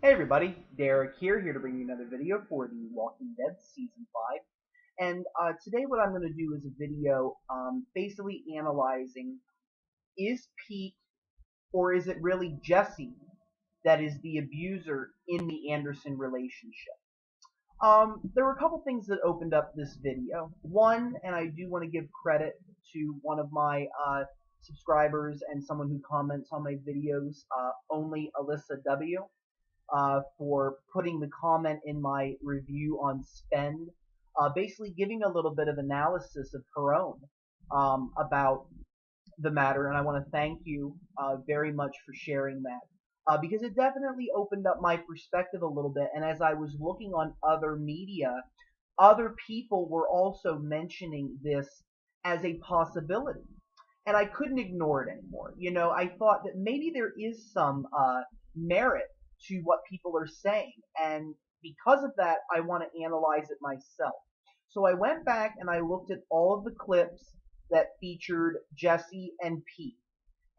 Hey everybody, Derek here to bring you another video for The Walking Dead Season 5. And today what I'm going to do is a video basically analyzing, is Pete or is it really Jesse that is the abuser in the Anderson relationship? There were a couple things that opened up this video. One, and I do want to give credit to one of my subscribers and someone who comments on my videos, only Alyssa W. For putting the comment in my review on Spend, basically giving a little bit of analysis of her own about the matter, and I want to thank you very much for sharing that. Because it definitely opened up my perspective a little bit, and as I was looking on other media, other people were also mentioning this as a possibility. And I couldn't ignore it anymore. I thought that maybe there is some merit to what people are saying. And because of that, I want to analyze it myself. So I went back and I looked at all of the clips that featured Jesse and Pete.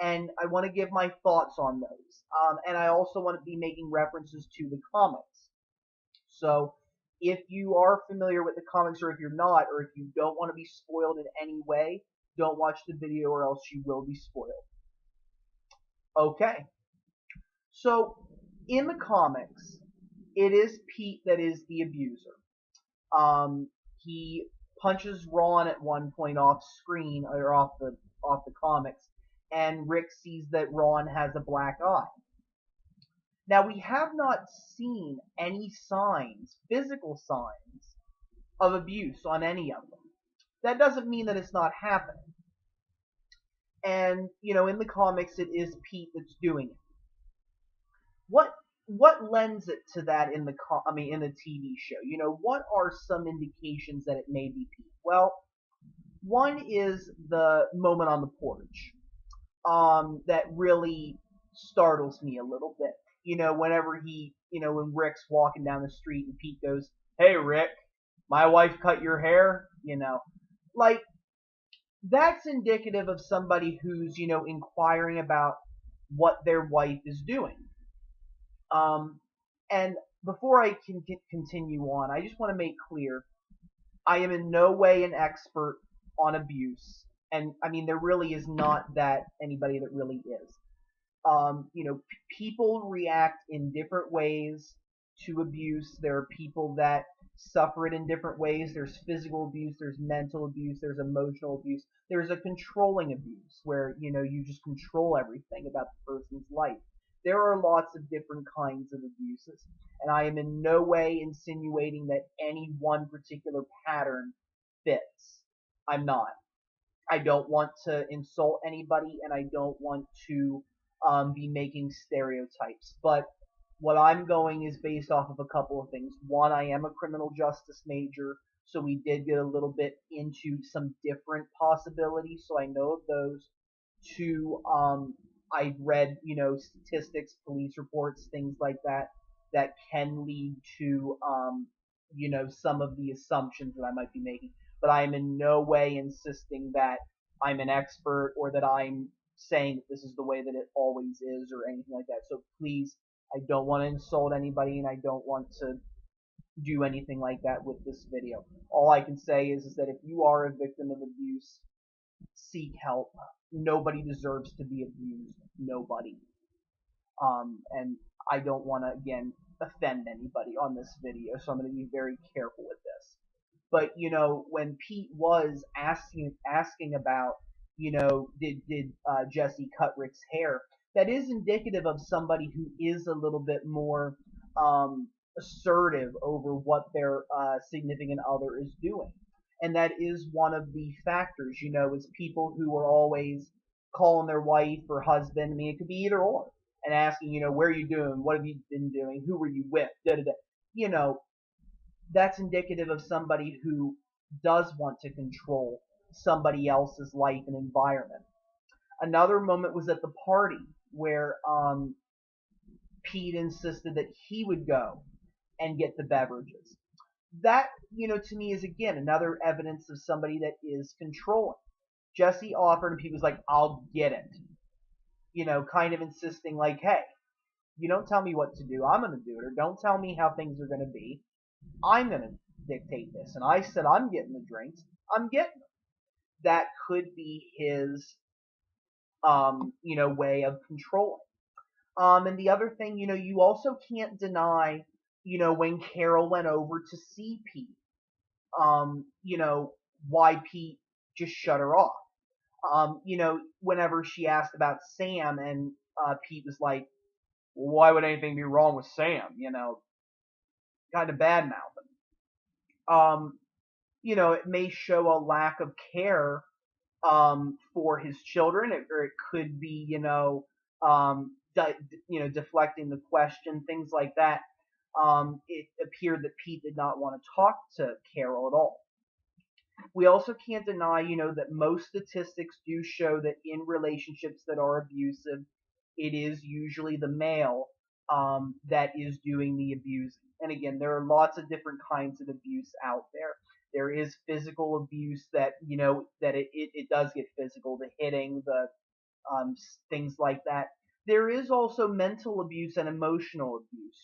And I want to give my thoughts on those. And I also want to be making references to the comics. So if you are familiar with the comics, or if you're not, or if you don't want to be spoiled in any way, don't watch the video or else you will be spoiled. Okay. So in the comics, it is Pete that is the abuser. He punches Ron at one point off screen, or off the comics, and Rick sees that Ron has a black eye. Now, we have not seen any signs, physical signs, of abuse on any of them. That doesn't mean that it's not happening. And, in the comics, it is Pete that's doing it. What lends it to that in the TV show? What are some indications that it may be Pete? Well, one is the moment on the porch that really startles me a little bit. Whenever when Rick's walking down the street and Pete goes, "Hey Rick, my wife cut your hair," like that's indicative of somebody who's, inquiring about what their wife is doing. And before I can continue on, I just want to make clear, I am in no way an expert on abuse. And there really is not anybody that really is. People react in different ways to abuse. There are people that suffer it in different ways. There's physical abuse, there's mental abuse, there's emotional abuse. There's a controlling abuse where, you just control everything about the person's life. There are lots of different kinds of abuses, and I am in no way insinuating that any one particular pattern fits. I'm not. I don't want to insult anybody, and I don't want to be making stereotypes. But what I'm going is based off of a couple of things. One, I am a criminal justice major, so we did get a little bit into some different possibilities, so I know of those. Two, I've read, statistics, police reports, things like that, that can lead to, some of the assumptions that I might be making. But I am in no way insisting that I'm an expert or that I'm saying that this is the way that it always is or anything like that. So please, I don't want to insult anybody, and I don't want to do anything like that with this video. All I can say is that if you are a victim of abuse, seek help. Nobody deserves to be abused. Nobody. And I don't want to, again, offend anybody on this video, so I'm going to be very careful with this. But, when Pete was asking about, did Jesse cut Rick's hair, that is indicative of somebody who is a little bit more assertive over what their significant other is doing. And that is one of the factors, is people who are always calling their wife or husband. It could be either or. And asking, where are you doing? What have you been doing? Who were you with? Da-da-da. That's indicative of somebody who does want to control somebody else's life and environment. Another moment was at the party where Pete insisted that he would go and get the beverages. That, to me is, again, another evidence of somebody that is controlling. Jesse offered, and Pete was like, "I'll get it." Kind of insisting like, "Hey, You don't tell me what to do. I'm going to do it. Or don't tell me how things are going to be. I'm going to dictate this. And I said I'm getting the drinks. I'm getting them. That could be his, way of controlling. And the other thing, you also can't deny, when Carol went over to see Pete, why Pete just shut her off. Whenever she asked about Sam and Pete was like, well, why would anything be wrong with Sam? Kind of bad mouthing. It may show a lack of care for his children, or it could be, deflecting the question, things like that. It appeared that Pete did not want to talk to Carol at all. We also can't deny, that most statistics do show that in relationships that are abusive, it is usually the male that is doing the abusing. And again, there are lots of different kinds of abuse out there. There is physical abuse that, that it does get physical, the hitting, the things like that. There is also mental abuse and emotional abuse,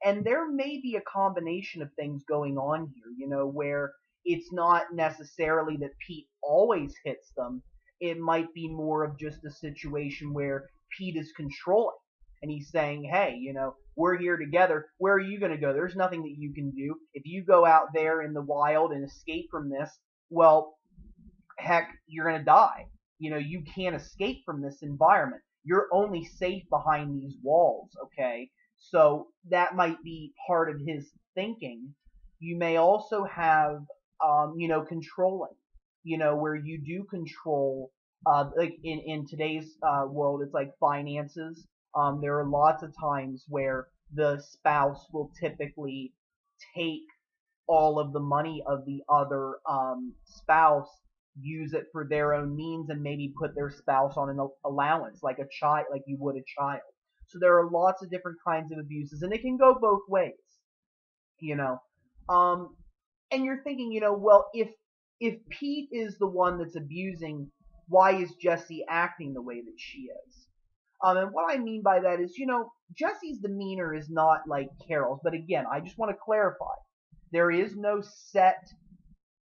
and there may be a combination of things going on here, where it's not necessarily that Pete always hits them. It might be more of just a situation where Pete is controlling and he's saying, hey, we're here together. Where are you going to go? There's nothing that you can do. If you go out there in the wild and escape from this, well, heck, you're going to die. You can't escape from this environment. You're only safe behind these walls, okay? So that might be part of his thinking. You may also have, controlling, where you do control, like in today's world, it's like finances. There are lots of times where the spouse will typically take all of the money of the other spouse, use it for their own means, and maybe put their spouse on an allowance, like a child, like you would a child. So there are lots of different kinds of abuses, and it can go both ways, you know. And you're thinking, well, if Pete is the one that's abusing, why is Jessie acting the way that she is? And what I mean by that is, Jessie's demeanor is not like Carol's. But again, I just want to clarify. There is no set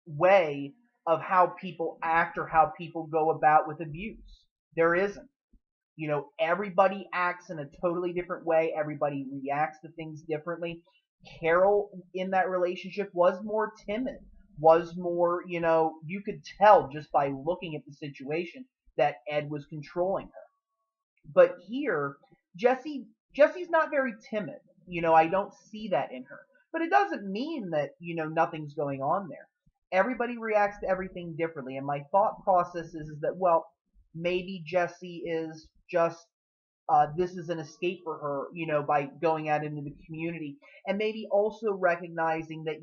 way of how people act or how people go about with abuse. There isn't. Everybody acts in a totally different way. Everybody reacts to things differently. Carol in that relationship was more timid, was more, you could tell just by looking at the situation that Ed was controlling her. But here, Jesse's not very timid. I don't see that in her. But it doesn't mean that, nothing's going on there. Everybody reacts to everything differently. And my thought process is that, well, maybe Jessie is just, this is an escape for her, by going out into the community. And maybe also recognizing that,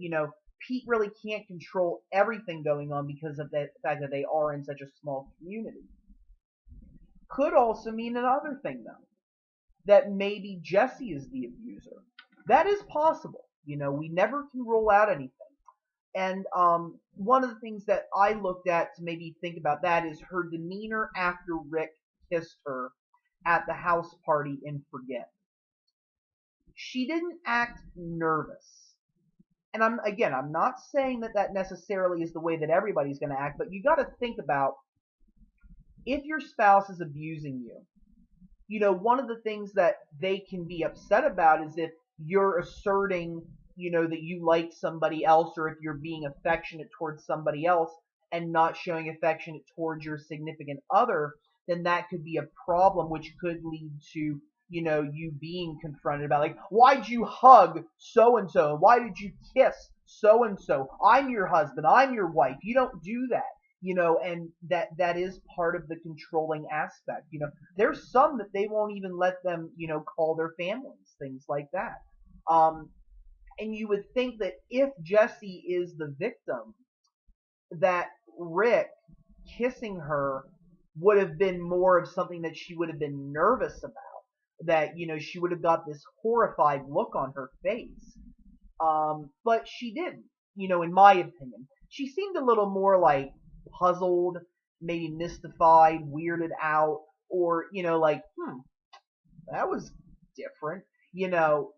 Pete really can't control everything going on because of the fact that they are in such a small community. Could also mean another thing, though, that maybe Jessie is the abuser. That is possible. We never can rule out anything. And one of the things that I looked at to maybe think about that is her demeanor after Rick kissed her at the house party in Forget. She didn't act nervous. And I'm not saying that necessarily is the way that everybody's going to act, but you got to think about if your spouse is abusing you, one of the things that they can be upset about is if you're asserting, that you like somebody else, or if you're being affectionate towards somebody else and not showing affection towards your significant other, then that could be a problem, which could lead to, you being confronted about, like, why'd you hug so-and-so? Why did you kiss so-and-so? I'm your husband. I'm your wife. You don't do that. And that is part of the controlling aspect. There's some that they won't even let them, call their families, things like that. And you would think that if Jessie is the victim, that Rick kissing her would have been more of something that she would have been nervous about, that, she would have got this horrified look on her face. But she didn't, in my opinion. She seemed a little more like puzzled, maybe mystified, weirded out, or, that was different, you know,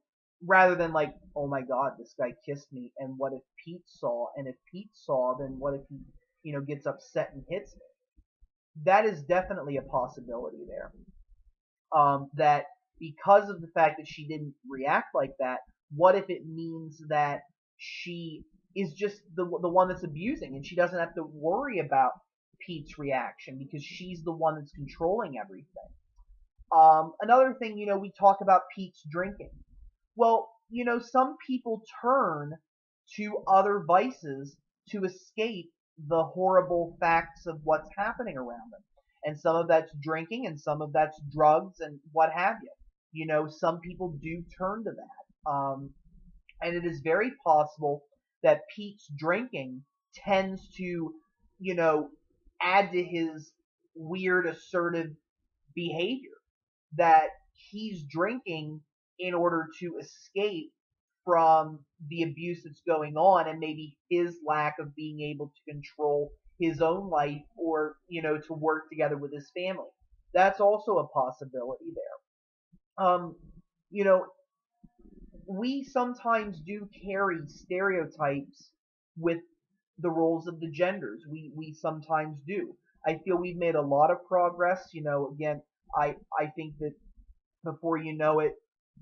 rather than like, oh my God, this guy kissed me, and what if Pete saw? And if Pete saw, then what if he, gets upset and hits me? That is definitely a possibility there. That because of the fact that she didn't react like that, what if it means that she is just the one that's abusing, and she doesn't have to worry about Pete's reaction because she's the one that's controlling everything. Another thing, we talk about Pete's drinking. Well, some people turn to other vices to escape the horrible facts of what's happening around them. And some of that's drinking, and some of that's drugs, and what have you. Some people do turn to that. And it is very possible that Pete's drinking tends to, add to his weird assertive behavior, that he's drinking in order to escape from the abuse that's going on, and maybe his lack of being able to control his own life, or to work together with his family. That's also a possibility there. You know, we sometimes do carry stereotypes with the roles of the genders. We sometimes do. I feel we've made a lot of progress. Again, I think that before you know it,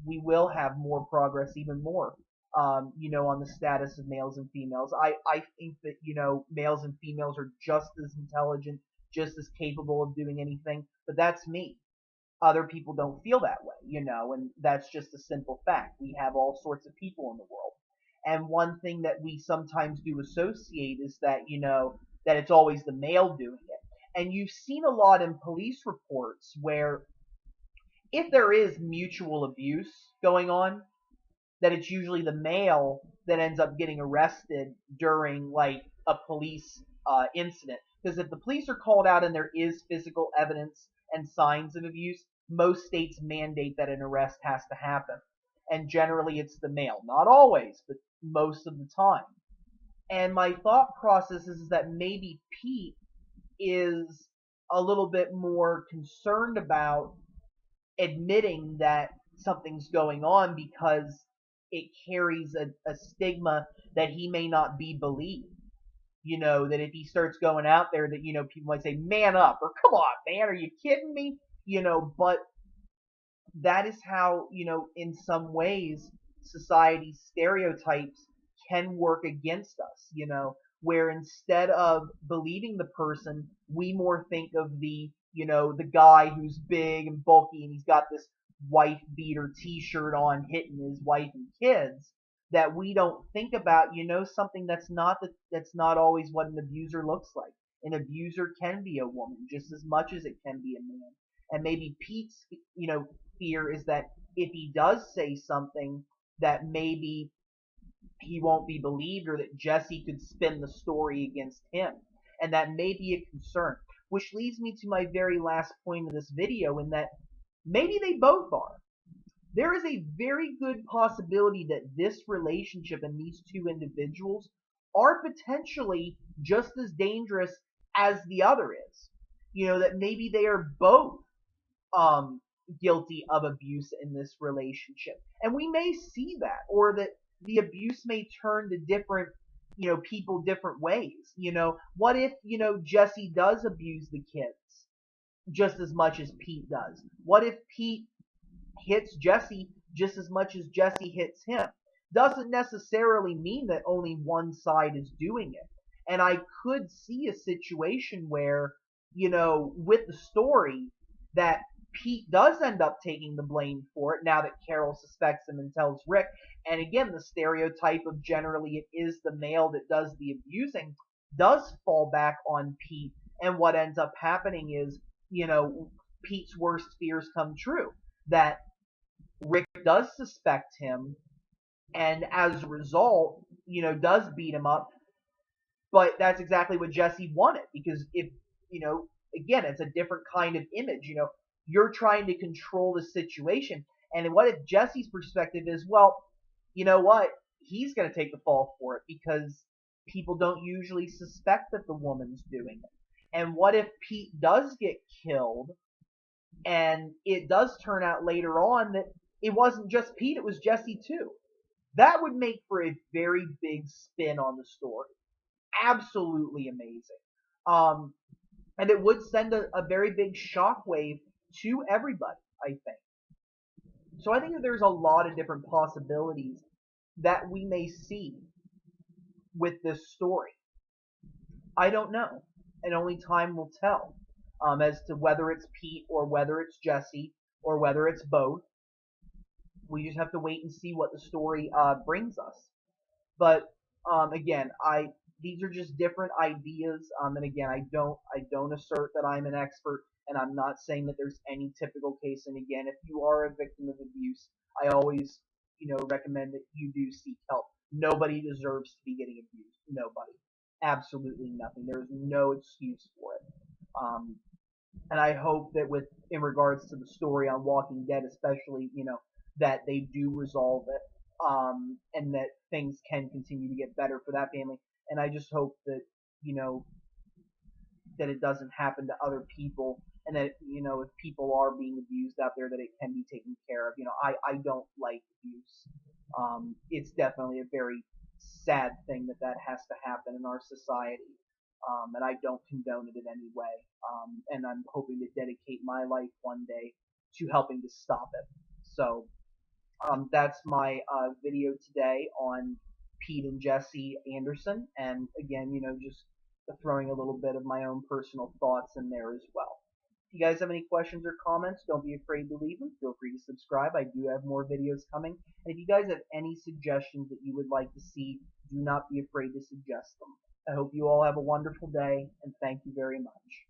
we will have more progress, even more, on the status of males and females. I think that, males and females are just as intelligent, just as capable of doing anything, but that's me. Other people don't feel that way, and that's just a simple fact. We have all sorts of people in the world. And one thing that we sometimes do associate is that, that it's always the male doing it. And you've seen a lot in police reports where if there is mutual abuse going on, that it's usually the male that ends up getting arrested during like a police incident. Because if the police are called out and there is physical evidence and signs of abuse, most states mandate that an arrest has to happen. And generally it's the male. Not always, but most of the time. And my thought process is that maybe Pete is a little bit more concerned about admitting that something's going on because it carries a stigma that he may not be believed. That if he starts going out there, that, people might say, man up, or come on, man, are you kidding me? But that is how, in some ways, society's stereotypes can work against us, where instead of believing the person, we more think of the guy who's big and bulky and he's got this wife beater t-shirt on hitting his wife and kids, that we don't think about, something that's not always what an abuser looks like. An abuser can be a woman just as much as it can be a man. And maybe Pete's, fear is that if he does say something, that maybe he won't be believed, or that Jessie could spin the story against him. And that may be a concern. Which leads me to my very last point of this video, in that maybe they both are. There is a very good possibility that this relationship and these two individuals are potentially just as dangerous as the other is. That maybe they are both guilty of abuse in this relationship. And we may see that, or that the abuse may turn to different people different ways. What if, Jessie does abuse the kids just as much as Pete does? What if Pete hits Jessie just as much as Jessie hits him? Doesn't necessarily mean that only one side is doing it. And I could see a situation where, with the story, that Pete does end up taking the blame for it now that Carol suspects him and tells Rick. And again, the stereotype of generally it is the male that does the abusing does fall back on Pete. And what ends up happening is, Pete's worst fears come true. That Rick does suspect him, and as a result, does beat him up. But that's exactly what Jessie wanted, because if, again, it's a different kind of image. You're trying to control the situation. And what if Jessie's perspective is, well, you know what? He's going to take the fall for it because people don't usually suspect that the woman's doing it. And what if Pete does get killed, and it does turn out later on that it wasn't just Pete, it was Jessie too. That would make for a very big spin on the story. Absolutely amazing. Um, and it would send a very big shockwave to everybody, I think. So I think that there's a lot of different possibilities that we may see with this story. I don't know, and only time will tell as to whether it's Pete or whether it's Jessie or whether it's both. We just have to wait and see what the story brings us. But again, I these are just different ideas. And again, I don't assert that I'm an expert, and I'm not saying that there's any typical case. And again, if you are a victim of abuse, I always recommend that you do seek help. Nobody deserves to be getting abused. Nobody. Absolutely nothing. There's no excuse for it. Um, and I hope that with in regards to the story on Walking Dead, especially, that they do resolve it, and that things can continue to get better for that family. And I just hope that you know that it doesn't happen to other people, and that if people are being abused out there, that it can be taken care of. I don't like abuse. It's definitely a very sad thing that that has to happen in our society. And I don't condone it in any way. And I'm hoping to dedicate my life one day to helping to stop it. So that's my video today on Pete and Jessie Anderson. And again, just throwing a little bit of my own personal thoughts in there as well. If you guys have any questions or comments, don't be afraid to leave them. Feel free to subscribe. I do have more videos coming. And if you guys have any suggestions that you would like to see, do not be afraid to suggest them. I hope you all have a wonderful day, and thank you very much.